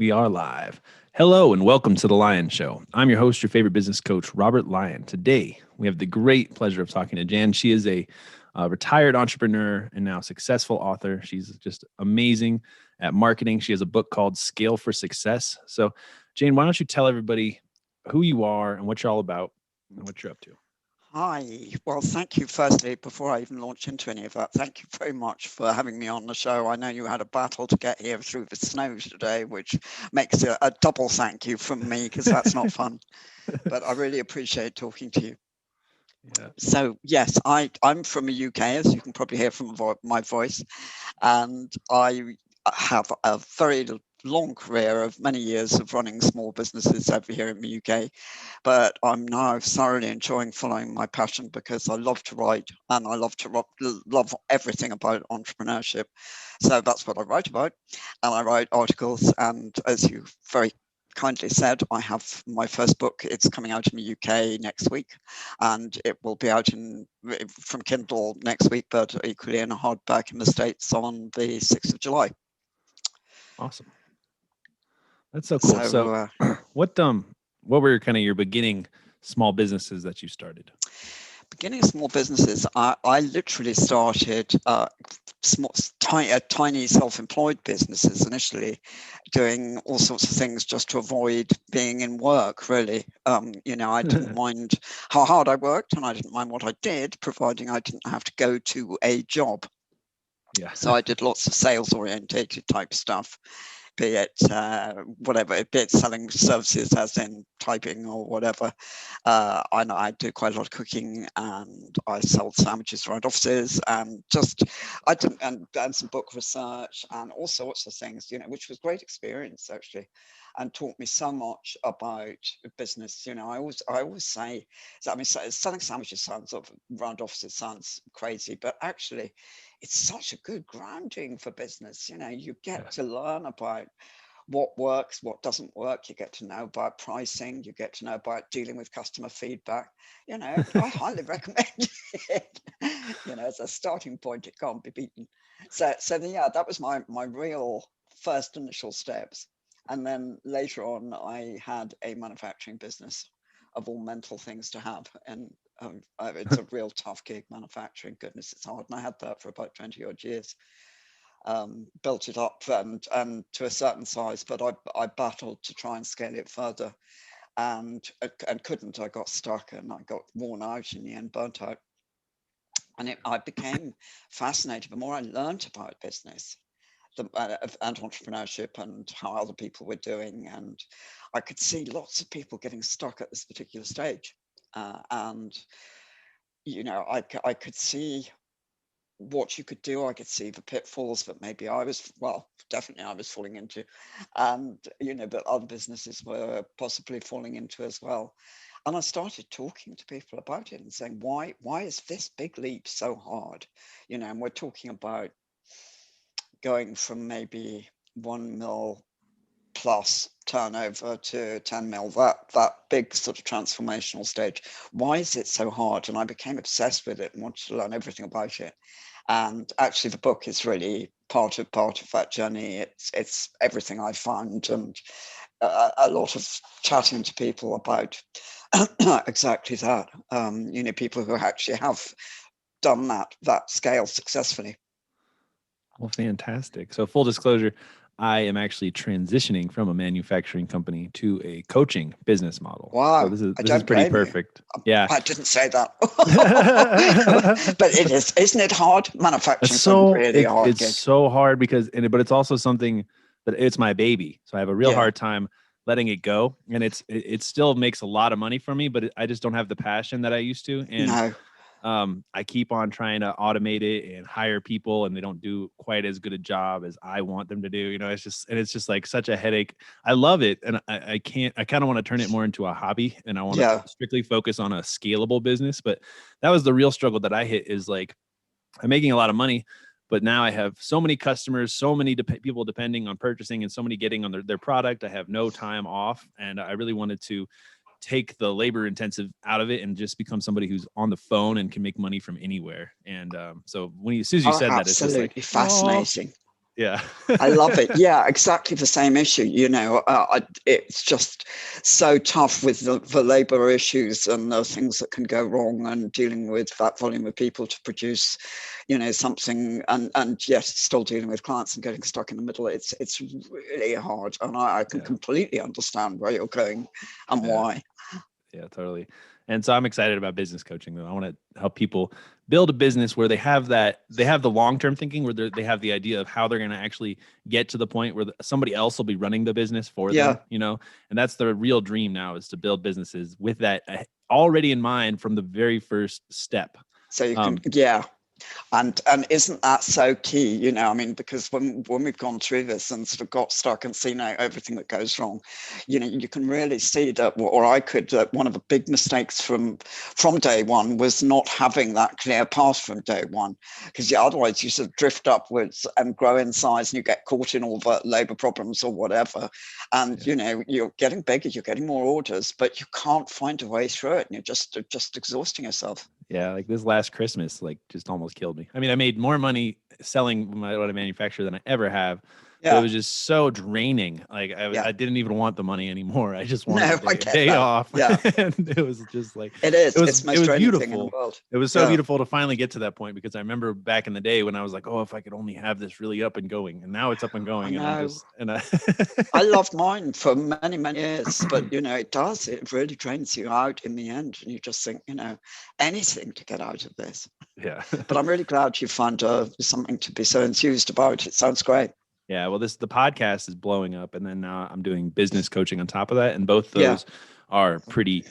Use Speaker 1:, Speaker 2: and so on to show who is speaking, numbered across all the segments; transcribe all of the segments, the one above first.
Speaker 1: We are live. Hello and welcome to the Lyon Show. I'm your host, your favorite business coach, Robert Lyon. Today, we have the great pleasure of talking to Jan. She is a retired entrepreneur and now successful author. She's just amazing at marketing. She has a book called Scale for Success. So, Jane, why don't you tell everybody who you are and what you're all about and what you're up to?
Speaker 2: Hi. Well, thank you firstly, before I even launch into any of that, thank you very much for having me on the show. I know you had a battle to get here through the snow today, which makes it a double thank you from me because that's not fun. But I really appreciate talking to you.
Speaker 1: Yeah.
Speaker 2: So, yes, I'm from the UK, as you can probably hear from my voice, and I have a very long career of many years of running small businesses over here in the UK. But I'm now thoroughly enjoying following my passion because I love to write and I love to love everything about entrepreneurship. So that's what I write about. And I write articles. And as you very kindly said, I have my first book. It's coming out in the UK next week, and it will be out from Kindle next week, but equally in a hardback in the States on the 6th of July.
Speaker 1: Awesome. That's so cool. So,
Speaker 2: So
Speaker 1: what were kind of your beginning small businesses that you started?
Speaker 2: beginning small businesses, I literally started tiny self-employed businesses initially, doing all sorts of things just to avoid being in work, really. I didn't mind how hard I worked and I didn't mind what I did, providing I didn't have to go to a job.
Speaker 1: Yeah.
Speaker 2: So I did lots of sales orientated type stuff, be it whatever, be it selling services as in typing or whatever. I know I do quite a lot of cooking, and I sold sandwiches around offices, and just I did and some book research and all sorts of things, which was great experience actually, and taught me so much about business. I always say, I mean, selling sandwiches sounds around offices sounds crazy, but actually it's such a good grounding for business. You
Speaker 1: Yeah.
Speaker 2: get to learn about what works, what doesn't work. You get to know about pricing. You get to know about dealing with customer feedback. I highly recommend it. As a starting point, it can't be beaten. So that was my real first initial steps. And then later on, I had a manufacturing business, of all mental things to have. And it's a real tough gig, manufacturing. Goodness, it's hard. And I had that for about 20 odd years. Built it up and to a certain size, but I battled to try and scale it further, and couldn't. I got stuck and I got worn out in the end, burnt out. And I became fascinated. The more I learned about business and entrepreneurship and how other people were doing, and I could see lots of people getting stuck at this particular stage. And I could see what you could do. I could see the pitfalls that maybe definitely I was falling into, and that other businesses were possibly falling into as well. And I started talking to people about it and saying, why is this big leap so hard? And we're talking about going from maybe 1 mil plus turnover to 10 mil, that big sort of transformational stage. Why is it so hard? And I became obsessed with it and wanted to learn everything about it. And actually, the book is really part of that journey. It's everything I found, and a lot of chatting to people about exactly that. People who actually have done that scale successfully.
Speaker 1: Well, fantastic. So, full disclosure, I am actually transitioning from a manufacturing company to a coaching business model. So
Speaker 2: Wow,
Speaker 1: this
Speaker 2: I
Speaker 1: is
Speaker 2: don't
Speaker 1: pretty
Speaker 2: blame you.
Speaker 1: perfect. Yeah.
Speaker 2: I didn't say that. But it is, isn't it hard? Manufacturing's a really hard
Speaker 1: It's
Speaker 2: gig.
Speaker 1: so hard but it's also something that it's my baby. So I have a real
Speaker 2: Yeah.
Speaker 1: hard time letting it go, and it still makes a lot of money for me, but I just don't have the passion that I used to. And
Speaker 2: No.
Speaker 1: I keep on trying to automate it and hire people, and they don't do quite as good a job as I want them to do. It's just like such a headache. I love it, and I can't. I kind of want to turn it more into a hobby, and I want to
Speaker 2: Yeah.
Speaker 1: strictly focus on a scalable business. But that was the real struggle that I hit. Is like I'm making a lot of money, but now I have so many customers, so many people depending on purchasing, and so many getting on their product. I have no time off, and I really wanted to take the labor intensive out of it and just become somebody who's on the phone and can make money from anywhere. And so as soon as you
Speaker 2: Oh,
Speaker 1: said that, it's just like,
Speaker 2: absolutely
Speaker 1: oh,
Speaker 2: fascinating.
Speaker 1: Yeah.
Speaker 2: I love it. Yeah, exactly the same issue. It's just so tough with the labour issues and the things that can go wrong, and dealing with that volume of people to produce, something, and yet still dealing with clients and getting stuck in the middle. It's really hard, and I can
Speaker 1: Yeah.
Speaker 2: completely understand where you're going and
Speaker 1: Yeah.
Speaker 2: why.
Speaker 1: Yeah, totally. And so I'm excited about business coaching though. I want to help people build a business where they have the long-term thinking, where they have the idea of how they're going to actually get to the point where somebody else will be running the business for
Speaker 2: Yeah.
Speaker 1: them, and that's the real dream now, is to build businesses with that already in mind from the very first step.
Speaker 2: So you can,
Speaker 1: Um,
Speaker 2: yeah. And isn't that so key? I mean, because when we've gone through this and sort of got stuck and seen out everything that goes wrong, you can really see that, or I could, that one of the big mistakes from day one was not having that clear path from day one, because otherwise you sort of drift upwards and grow in size, and you get caught in all the labor problems or whatever, and
Speaker 1: yeah.
Speaker 2: you're getting bigger, you're getting more orders, but you can't find a way through it, and you're just exhausting yourself.
Speaker 1: Yeah, like this last Christmas, like just almost killed me. I mean, I made more money selling what I manufacture than I ever have, but it
Speaker 2: Yeah.
Speaker 1: was just so draining. Like
Speaker 2: Yeah.
Speaker 1: I didn't even want the money anymore. I just wanted
Speaker 2: No, I
Speaker 1: a
Speaker 2: get
Speaker 1: day
Speaker 2: that.
Speaker 1: off,
Speaker 2: Yeah.
Speaker 1: and it was just like
Speaker 2: It is. It's the
Speaker 1: it
Speaker 2: most
Speaker 1: was
Speaker 2: draining thing in the
Speaker 1: beautiful.
Speaker 2: world.
Speaker 1: It was so
Speaker 2: Yeah.
Speaker 1: beautiful to finally get to that point, because I remember back in the day when I was like, oh, if I could only have this really up and going, and now it's up and
Speaker 2: I
Speaker 1: going, and
Speaker 2: know.
Speaker 1: I
Speaker 2: I loved mine for many, many years, but it does. It really drains you out in the end. And you just think, anything to get out of this.
Speaker 1: yeah.
Speaker 2: But I'm really glad you found something to be so enthused about. It sounds great.
Speaker 1: Yeah, well, the podcast is blowing up, and then now I'm doing business coaching on top of that, and both
Speaker 2: Yeah.
Speaker 1: those are pretty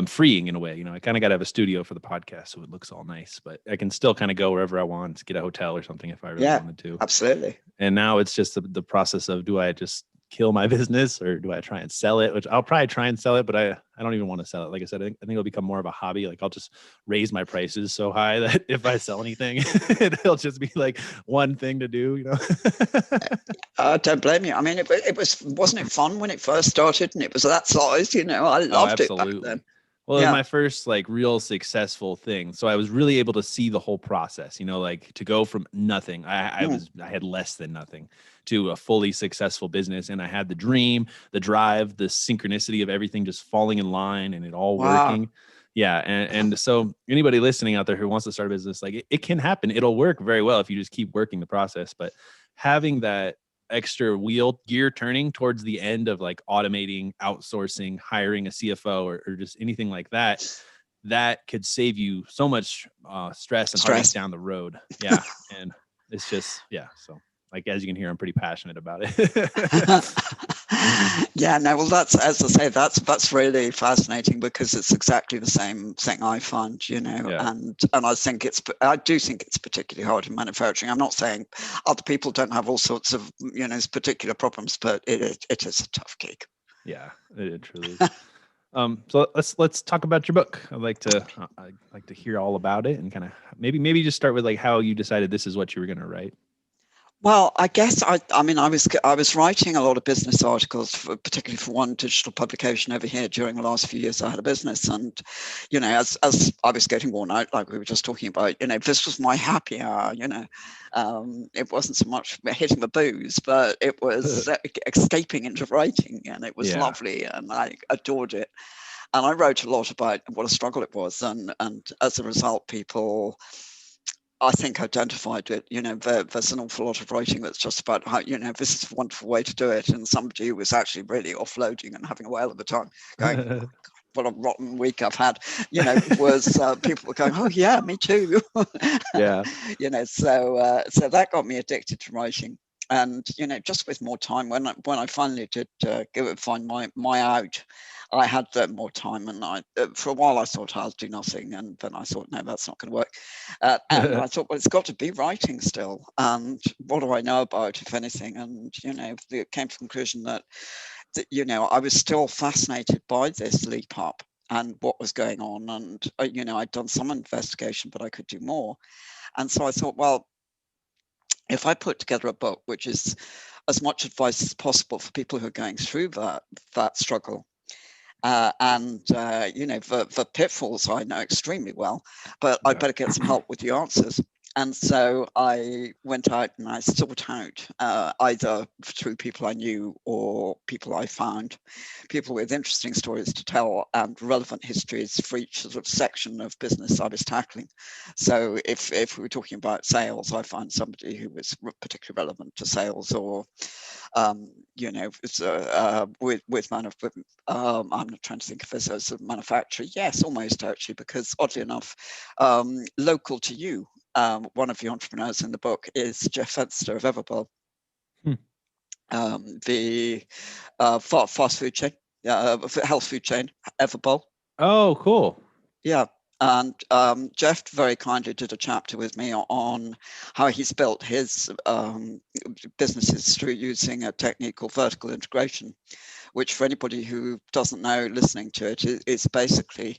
Speaker 1: freeing in a way. I kind of got to have a studio for the podcast, so it looks all nice, but I can still kind of go wherever I want, get a hotel or something if I really
Speaker 2: Yeah.
Speaker 1: wanted to.
Speaker 2: Absolutely.
Speaker 1: And now it's just the process of, do I just kill my business, or do I try and sell it? Which I'll probably try and sell it, but I don't even want to sell it. Like I said, I think it'll become more of a hobby. Like I'll just raise my prices so high that if I sell anything, it'll just be like one thing to do.
Speaker 2: Don't blame you. I mean, wasn't it fun when it first started and it was that size? I
Speaker 1: Oh,
Speaker 2: loved it back then.
Speaker 1: absolutely. Well, it was
Speaker 2: Yeah.
Speaker 1: my first like real successful thing. So I was really able to see the whole process, like to go from nothing. I had less than nothing to a fully successful business. And I had the dream, the drive, the synchronicity of everything just falling in line and it all
Speaker 2: Wow.
Speaker 1: working. Yeah. And so anybody listening out there who wants to start a business, like it can happen. It'll work very well if you just keep working the process. But having that extra wheel gear turning towards the end of like automating, outsourcing, hiring a CFO, or just anything like that, that could save you so much stress and heartache down the road. Yeah. And it's just, yeah. So like, as you can hear, I'm pretty passionate about it.
Speaker 2: Yeah, no, well, that's, as I say, that's really fascinating, because it's exactly the same thing I find,
Speaker 1: Yeah.
Speaker 2: and I do think it's particularly hard in manufacturing. I'm not saying other people don't have all sorts of, particular problems, but it is a tough gig.
Speaker 1: Yeah, it truly is. So let's talk about your book. I'd like to hear all about it, and kind of maybe just start with like how you decided this is what you were going to write.
Speaker 2: Well, I guess I mean, I was writing a lot of business articles, particularly for one digital publication over here during the last few years I had a business. And, as I was getting worn out, like we were just talking about, this was my happy hour, it wasn't so much hitting the booze, but it was escaping into writing, and it was lovely, and I adored it. And I wrote a lot about what a struggle it was. And as a result, people, I think, identified it. There's an awful lot of writing that's just about how, this is a wonderful way to do it. And somebody who was actually really offloading and having a whale of a time, going, oh, God, what a rotten week I've had, was people were going, oh, yeah, me too.
Speaker 1: Yeah.
Speaker 2: So that got me addicted to writing. And, just with more time, when I finally did find my out, I had more time, and for a while I thought I'll do nothing, and then I thought, no, that's not going to work. And I thought, well, it's got to be writing still. And what do I know about, if anything? And it came to the conclusion that I was still fascinated by this leap up and what was going on. And I'd done some investigation, but I could do more. And so I thought, well, if I put together a book which is as much advice as possible for people who are going through that struggle, and the pitfalls I know extremely well, but I'd better get some help with the answers. And so I went out and I sought out either through people I knew or people I found, people with interesting stories to tell and relevant histories for each sort of section of business I was tackling. So if we were talking about sales, I found somebody who was particularly relevant to sales, or I'm not trying to think of this as a manufacturer. Yes, almost actually, because oddly enough, local to you, one of the entrepreneurs in the book is Jeff Fenster of Everbowl,
Speaker 1: Hmm.
Speaker 2: the fast food chain, health food chain, Everbowl.
Speaker 1: Oh, cool.
Speaker 2: Yeah. And Jeff very kindly did a chapter with me on how he's built his businesses through using a technique called vertical integration, which for anybody who doesn't know listening to it is basically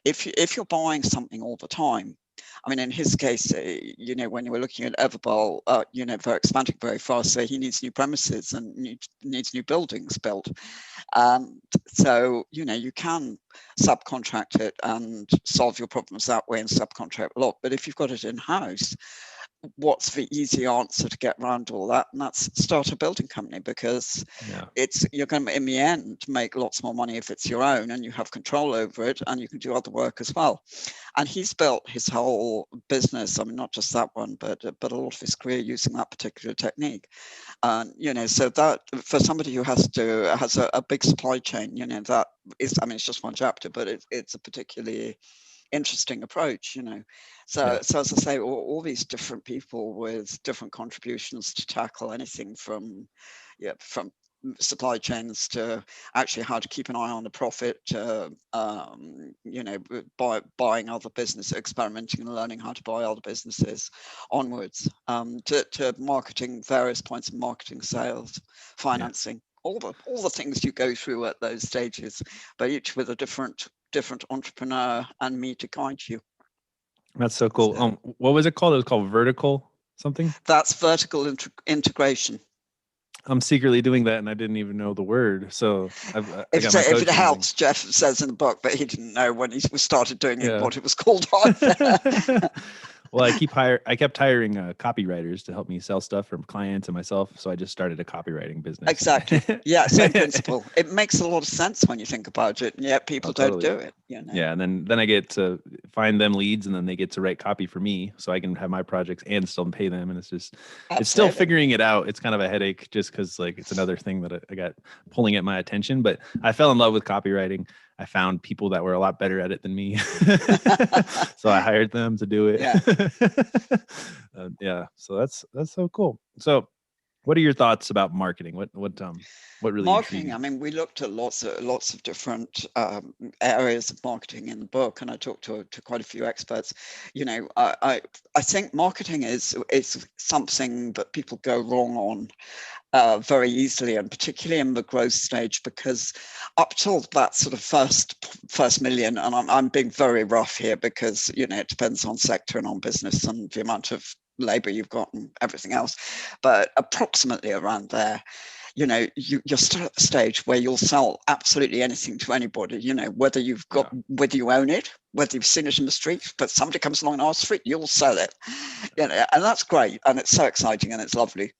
Speaker 2: if you're buying something all the time. I mean, in his case, when you were looking at Everbowl, they're expanding very fast, so he needs new premises and needs new buildings built. So, you can subcontract it and solve your problems that way and subcontract a lot. But if you've got it in house, what's the easy answer to get around all that? And that's start a building company, because you're going to, in the end, make lots more money if it's your own and you have control over it and you can do other work as well. And he's built his whole business, I mean, not just that one, but a lot of his career using that particular technique. So that for somebody who has a big supply chain, that is, I mean, it's just one chapter, but it's a particularly interesting approach. So as I say, all these different people with different contributions to tackle anything from supply chains to actually how to keep an eye on the profit, to buying other businesses, experimenting and learning how to buy other businesses, onwards, to marketing, various points of marketing, sales, financing, all the things you go through at those stages, but each with a different entrepreneur and me to guide you.
Speaker 1: That's so cool. What was it called? It was called vertical something?
Speaker 2: That's vertical integration.
Speaker 1: I'm secretly doing that and I didn't even know the word. So I got my
Speaker 2: if it helps, Jeff says in the book that he didn't know when he started doing it what it was called.
Speaker 1: Well, I kept hiring copywriters to help me sell stuff from clients and myself. So I just started a copywriting business.
Speaker 2: Exactly. Yeah, same principle. It makes a lot of sense when you think about it, and yet people don't do it.
Speaker 1: Yeah, and then I get to find them leads, and then they get to write copy for me, so I can have my projects and still pay them. And it's still figuring it out. It's kind of a headache, just because it's another thing that I got pulling at my attention. But I fell in love with copywriting. I found people that were a lot better at it than me, so I hired them to do it. So that's so cool. So, what are your thoughts about marketing? What really
Speaker 2: marketing? I mean, we looked at lots of different areas of marketing in the book, and I talked to quite a few experts. I think marketing is something that people go wrong on very easily, and particularly in the growth stage, because up till that sort of first million, and I'm being very rough here because it depends on sector and on business and the amount of labor you've got and everything else, but approximately around there, you're still at the stage where you'll sell absolutely anything to anybody, whether you've got, whether you own it, whether you've seen it in the street, but somebody comes along our street, you'll sell it, and that's great. And it's so exciting and it's lovely.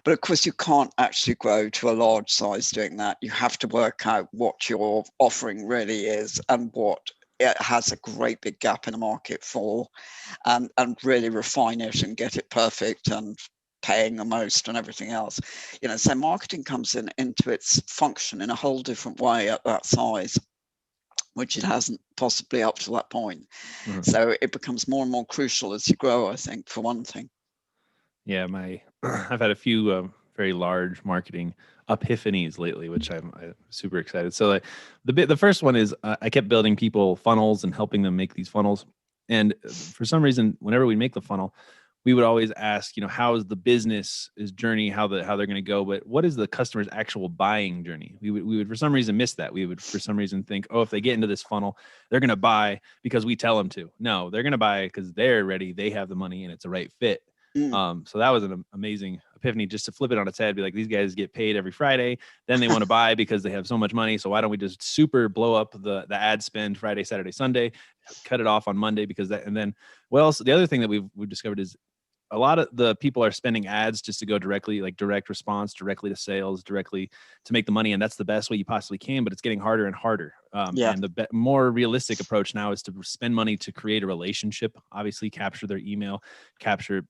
Speaker 2: But of course, you can't actually grow to a large size doing that. You have to work out what your offering really is and what it has a great big gap in the market for, and really refine it and get it perfect and paying the most and everything else. So marketing comes into its function in a whole different way at that size, which it hasn't possibly up to that point. Mm-hmm. So it becomes more and more crucial as you grow, I think, for one thing.
Speaker 1: Yeah, I've had a few very large marketing epiphanies lately, which I'm super excited. So the first one is I kept building people funnels and helping them make these funnels. And for some reason, whenever we make the funnel, we would always ask, how is the business journey, how they're going to go, but what is the customer's actual buying journey? We would for some reason miss that. We would for some reason think, oh, if they get into this funnel, they're going to buy because we tell them to. No, they're going to buy because they're ready, they have the money, and it's a right fit. So that was an amazing epiphany, just to flip it on its head, be like, these guys get paid every Friday, then they want to buy because they have so much money. So why don't we just super blow up the ad spend Friday, Saturday, Sunday, cut it off on Monday, because that, and then, well, so the other thing that we've discovered is a lot of the people are spending ads just to go directly, like direct response, directly to sales, directly to make the money. And that's the best way you possibly can, but it's getting harder and harder.
Speaker 2: Yeah,
Speaker 1: And the more realistic approach now is to spend money to create a relationship, obviously capture their email, capture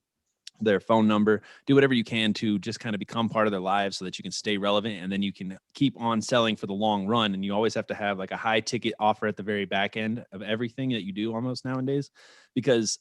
Speaker 1: their phone number, do whatever you can to just kind of become part of their lives so that you can stay relevant, and then you can keep on selling for the long run. And you always have to have like a high ticket offer at the very back end of everything that you do almost nowadays, because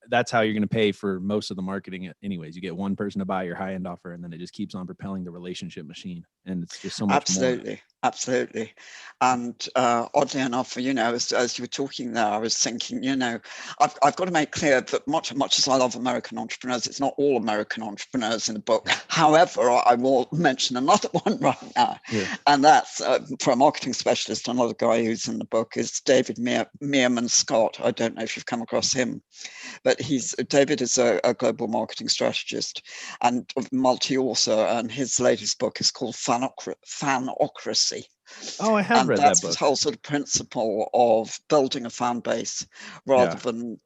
Speaker 1: that's how you're going to pay for most of the marketing anyways. You get one person to buy your high end offer, and then it just keeps on propelling the relationship machine. And it's just so much more.
Speaker 2: absolutely. And oddly enough, as you were talking there, I was thinking, I've got to make clear that much as I love American entrepreneurs, it's not all American entrepreneurs in the book. However, I will mention another one right now.
Speaker 1: Yeah.
Speaker 2: And that's for a marketing specialist. Another guy who's in the book is David Meerman Scott. I don't know if you've come across him, but David is a global marketing strategist and multi-author, and his latest book is called Fanocracy.
Speaker 1: Oh, I have read that book.
Speaker 2: That's his whole sort of principle of building a fan base rather than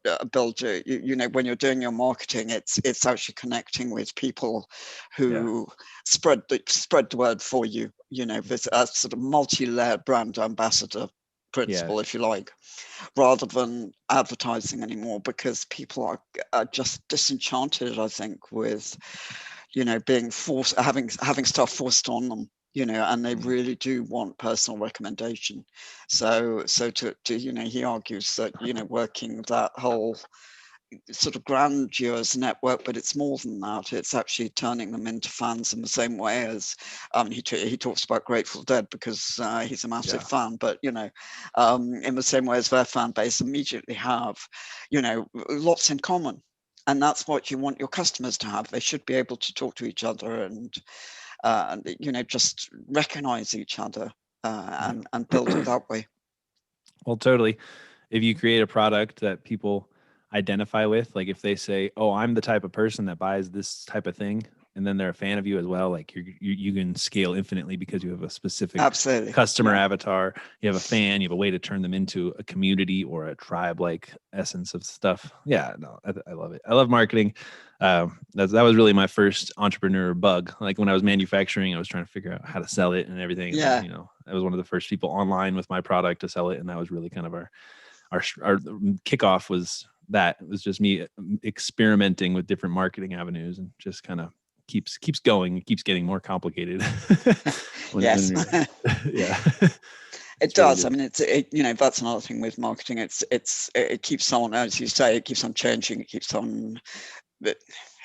Speaker 2: when you're doing your marketing, it's actually connecting with people who spread the word for you. This sort of multi-layered brand ambassador principle, if you like, rather than advertising anymore, because people are just disenchanted, I think, with being forced, having stuff forced on them, and they really do want personal recommendation. So he argues that working that whole sort of grandiose network, but it's more than that. It's actually turning them into fans in the same way as he talks about Grateful Dead because he's a massive fan, but in the same way as their fan base immediately have lots in common. And that's what you want your customers to have. They should be able to talk to each other and just recognize each other and build it that way.
Speaker 1: Well, totally. If you create a product that people identify with, like if they say, "Oh, I'm the type of person that buys this type of thing," and then they're a fan of you as well, like you can scale infinitely because you have a specific customer avatar. You have a fan. You have a way to turn them into a community or a tribe-like essence of stuff. Yeah, no, I love it. I love marketing. That was really my first entrepreneur bug. Like when I was manufacturing, I was trying to figure out how to sell it and everything.
Speaker 2: Yeah.
Speaker 1: And then, I was one of the first people online with my product to sell it, and that was really kind of our kickoff. It was just me experimenting with different marketing avenues, and just kind of keeps going. It keeps getting more complicated.
Speaker 2: Yes.
Speaker 1: Yeah.
Speaker 2: It does. Really, I mean, that's another thing with marketing. It keeps on, as you say, it keeps on changing. It keeps on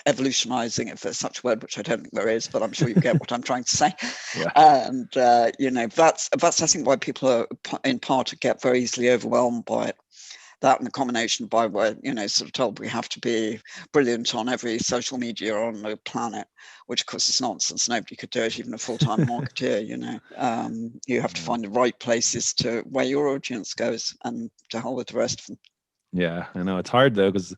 Speaker 2: evolutionizing, if there's such a word, which I don't think there is, but I'm sure you get what I'm trying to say.
Speaker 1: Yeah.
Speaker 2: And that's I think why people are in part get very easily overwhelmed by it. That and the combination by where sort of told we have to be brilliant on every social media on the planet, which of course is nonsense. Nobody could do it, even a full-time marketeer. You have to find the right places to where your audience goes, and to hell with the rest of them.
Speaker 1: Yeah, I know it's hard though, because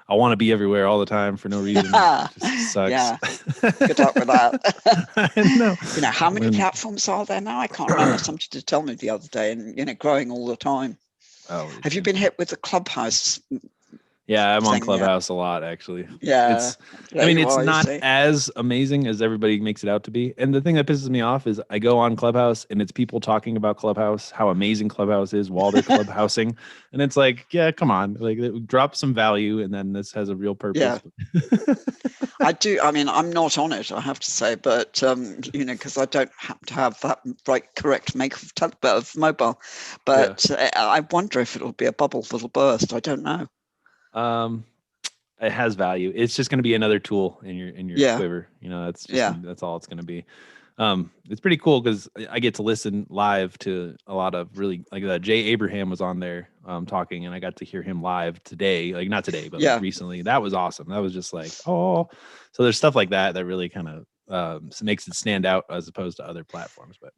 Speaker 1: I want to be everywhere all the time for no reason. It just sucks.
Speaker 2: Yeah. Good luck with that.
Speaker 1: I know.
Speaker 2: How many platforms are there now? I can't remember. Somebody did tell me the other day, and growing all the time.
Speaker 1: Oh,
Speaker 2: have you been hit with the Clubhouse?
Speaker 1: Yeah, I'm on Clubhouse a lot, actually.
Speaker 2: Yeah.
Speaker 1: It's not as amazing as everybody makes it out to be. And the thing that pisses me off is I go on Clubhouse and it's people talking about Clubhouse, how amazing Clubhouse is while they're clubhousing. And it's like, yeah, come on, like drop some value, and then this has a real purpose.
Speaker 2: Yeah. I do. I mean, I'm not on it, I have to say, but because I don't happen to have that correct make of mobile. But I wonder if it'll be a bubble that'll burst. I don't know.
Speaker 1: It has value. It's just going to be another tool in your quiver. That's all it's going to be. It's pretty cool because I get to listen live to a lot of really Jay Abraham was on there talking, and I got to hear him live today. Like not today, but recently. That was awesome. That was just like, oh. So there's stuff like that really kind of makes it stand out as opposed to other platforms. But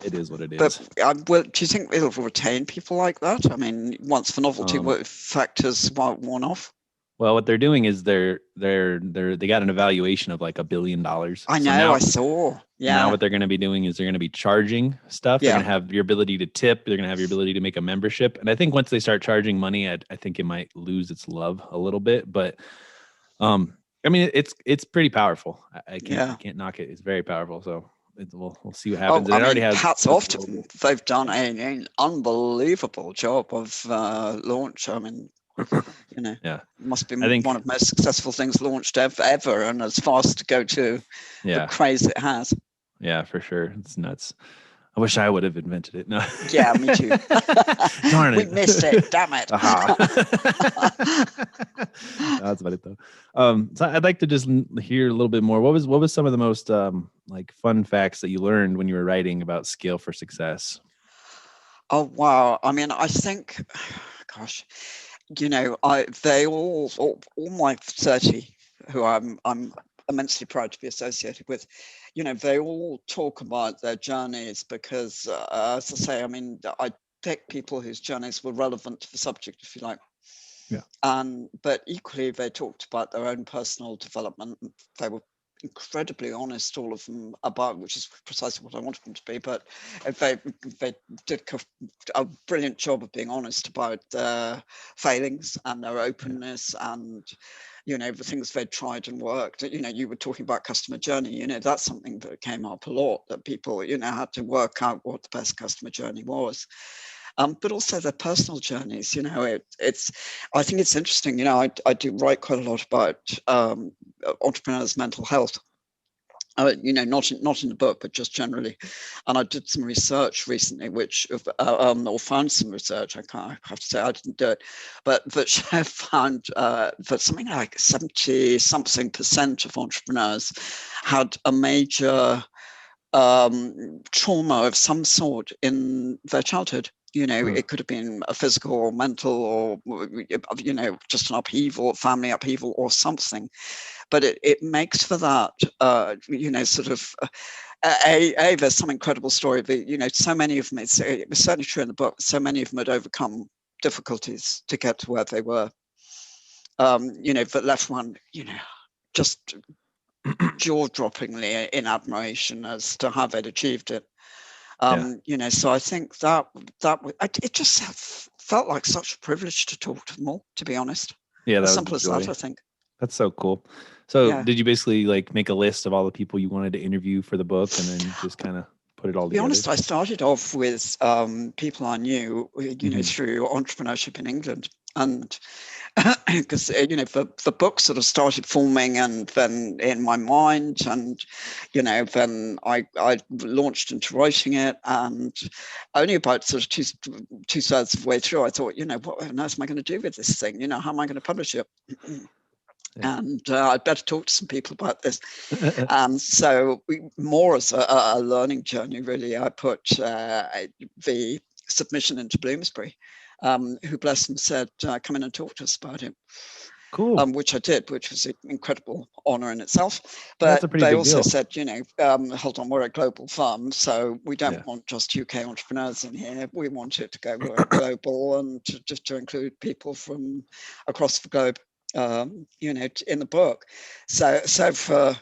Speaker 1: it is what it is.
Speaker 2: But do you think it'll retain people like that? I mean, once the novelty factors worn off.
Speaker 1: Well, what they're doing is they got an evaluation of like $1 billion.
Speaker 2: I know, I saw. Yeah.
Speaker 1: Now what they're going to be doing is they're going to be charging stuff. They're going to have your ability to tip. They're going to have your ability to make a membership. And I think once they start charging money, I think it might lose its love a little bit. But I mean, it's pretty powerful. I can't
Speaker 2: Yeah.
Speaker 1: you can't knock it. It's very powerful. So we'll see what
Speaker 2: Oh,
Speaker 1: happens. And
Speaker 2: I
Speaker 1: it already
Speaker 2: mean,
Speaker 1: has
Speaker 2: hats
Speaker 1: a
Speaker 2: off to them.
Speaker 1: global.
Speaker 2: They've done
Speaker 1: Yeah.
Speaker 2: an unbelievable job of launch. I mean, you know,
Speaker 1: Yeah.
Speaker 2: must be
Speaker 1: I
Speaker 2: one
Speaker 1: think.
Speaker 2: of the most successful things launched ever, and as fast to go to the
Speaker 1: Yeah.
Speaker 2: craze it has.
Speaker 1: Yeah, for sure. It's nuts. I wish I would have invented it. No.
Speaker 2: Yeah, me too.
Speaker 1: Darn
Speaker 2: We missed it.
Speaker 1: it.
Speaker 2: Damn it.
Speaker 1: Aha. That's about it though. So I'd like to just hear a little bit more. What was some of the most like fun facts that you learned when you were writing about scale for success?
Speaker 2: Oh wow. I mean, I think, gosh, they all my 30 who I'm immensely proud to be associated with, they all talk about their journeys because, as I say, I mean, I picked people whose journeys were relevant to the subject, if you like.
Speaker 1: Yeah.
Speaker 2: But equally, they talked about their own personal development. They were incredibly honest, all of them, about, which is precisely what I wanted them to be. But they did a brilliant job of being honest about their failings and their
Speaker 1: Yeah.
Speaker 2: openness, and the things they'd tried and worked. You were talking about customer journey. That's something that came up a lot, that people had to work out what the best customer journey was. But also their personal journeys. I think it's interesting. I do write quite a lot about entrepreneurs' mental health. Not in the book, but just generally. And I did some research recently, or found some research. I have to say I didn't do it, but that found that something like 70 something percent of entrepreneurs had a major trauma of some sort in their childhood.
Speaker 1: Hmm.
Speaker 2: It could have been a physical or mental, or just an upheaval, family upheaval or something. But it makes for that, sort of, there's some incredible story. But, so many of them, it was certainly true in the book, so many of them had overcome difficulties to get to where they were, that left one, just jaw-droppingly in admiration as to how they'd achieved it.
Speaker 1: Yeah.
Speaker 2: So I think it just felt like such a privilege to talk to them all, to be honest.
Speaker 1: Yeah,
Speaker 2: As
Speaker 1: that was the
Speaker 2: simple as that,
Speaker 1: joy.
Speaker 2: I think.
Speaker 1: That's so cool. So
Speaker 2: Yeah.
Speaker 1: did you basically like make a list of all the people you wanted to interview for the book and then just kind of put it all
Speaker 2: To be
Speaker 1: together?
Speaker 2: honest, I started off with people I knew,
Speaker 1: Hmm.
Speaker 2: through entrepreneurship in England. And because, the book sort of started forming and then in my mind, and, then I launched into writing it. And only about sort of two-thirds of the way through, I thought, what on earth am I going to do with this thing? How am I going to publish it?
Speaker 1: Yeah.
Speaker 2: And I'd better talk to some people about this. And so more as a learning journey, really. I put the submission into Bloomsbury, who, bless them, said, come in and talk to us about it,
Speaker 1: Cool.
Speaker 2: which I did, which was an incredible honor in itself.
Speaker 1: That's
Speaker 2: But
Speaker 1: a pretty
Speaker 2: they
Speaker 1: big
Speaker 2: also
Speaker 1: deal.
Speaker 2: said, hold on, we're a global firm, so we don't
Speaker 1: Yeah.
Speaker 2: want just UK entrepreneurs in here. We want it to go global, and just to include people from across the globe, in the book. So for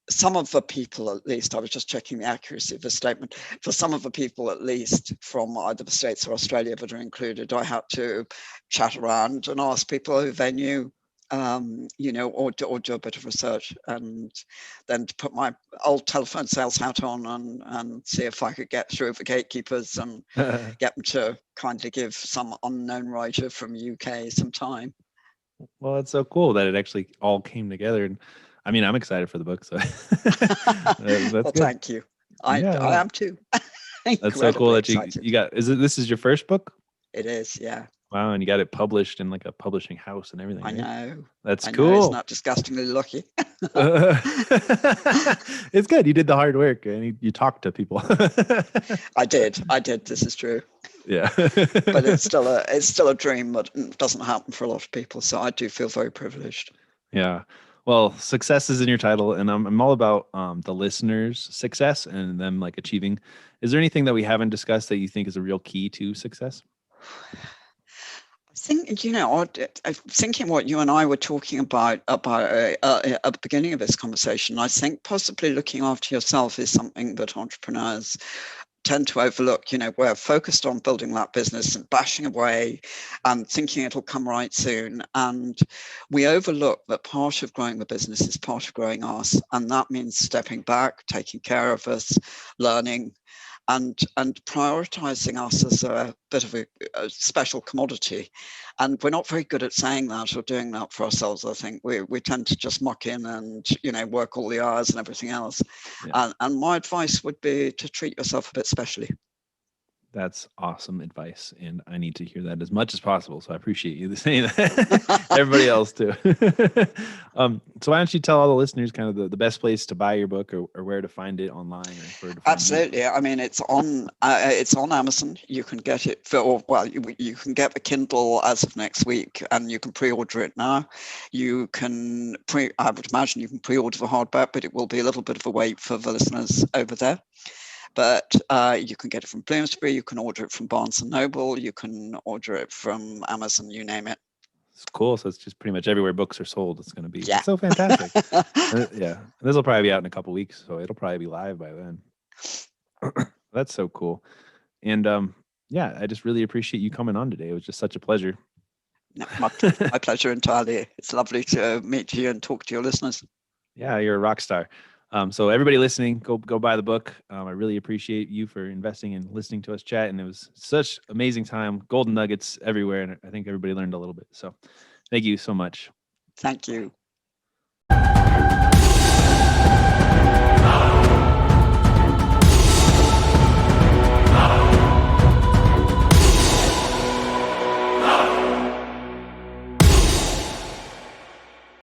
Speaker 2: some of the people, at least, I was just checking the accuracy of the statement. For some of the people, at least, from either the States or Australia that are included, I had to chat around and ask people who they knew, or do a bit of research, and then to put my old telephone sales hat on and see if I could get through the gatekeepers and get them to kindly give some unknown writer from UK some time.
Speaker 1: Well, that's so cool that it actually all came together. And I mean, I'm excited for the book. So that's
Speaker 2: Well,
Speaker 1: good.
Speaker 2: thank you. I
Speaker 1: Yeah.
Speaker 2: am too.
Speaker 1: That's so cool
Speaker 2: Incredibly
Speaker 1: that you
Speaker 2: excited.
Speaker 1: got this is your first book?
Speaker 2: It is, yeah.
Speaker 1: Wow, and you got it published in like a publishing house and everything,
Speaker 2: I
Speaker 1: right?
Speaker 2: know.
Speaker 1: That's
Speaker 2: I know. Isn't
Speaker 1: cool.
Speaker 2: that disgustingly lucky?
Speaker 1: It's good. You did the hard work and you talked to people.
Speaker 2: I did. I did. This is true.
Speaker 1: Yeah.
Speaker 2: But it's still a dream that doesn't happen for a lot of people. So I do feel very privileged.
Speaker 1: Yeah. Well, success is in your title, and I'm all about the listeners' success and them like achieving. Is there anything that we haven't discussed that you think is a real key to success?
Speaker 2: I think, I'm thinking what you and I were talking about at the beginning of this conversation. I think possibly looking after yourself is something that entrepreneurs tend to overlook, we're focused on building that business and bashing away and thinking it'll come right soon. And we overlook that part of growing the business is part of growing us. And that means stepping back, taking care of us, learning, and prioritizing us as a bit of a special commodity. And we're not very good at saying that or doing that for ourselves. I think we tend to just muck in and, work all the hours and everything else.
Speaker 1: Yeah.
Speaker 2: And my advice would be to treat yourself a bit specially.
Speaker 1: That's awesome advice, and I need to hear that as much as possible. So I appreciate you saying that. Everybody else too. So why don't you tell all the listeners kind of the best place to buy your book, or where to find it online, or where to find
Speaker 2: Absolutely. I mean, it's on Amazon. You can get it you can get the Kindle as of next week, and you can pre-order it now. I would imagine you can pre-order the hardback, but it will be a little bit of a wait for the listeners over there. But you can get it from Bloomsbury, you can order it from Barnes and Noble, you can order it from Amazon, you name it.
Speaker 1: It's cool. So it's just pretty much everywhere books are sold. It's going to be.
Speaker 2: Yeah.
Speaker 1: That's so fantastic. Yeah, this will probably be out in a couple weeks, so it'll probably be live by then. That's so cool. And yeah, I just really appreciate you coming on today. It was just such a pleasure.
Speaker 2: My pleasure entirely. It's lovely to meet you and talk to your listeners.
Speaker 1: Yeah, you're a rock star. So everybody listening, go buy the book. I really appreciate you for investing and listening to us chat. And it was such amazing time, golden nuggets everywhere. And I think everybody learned a little bit. So thank you so much.
Speaker 2: Thank you.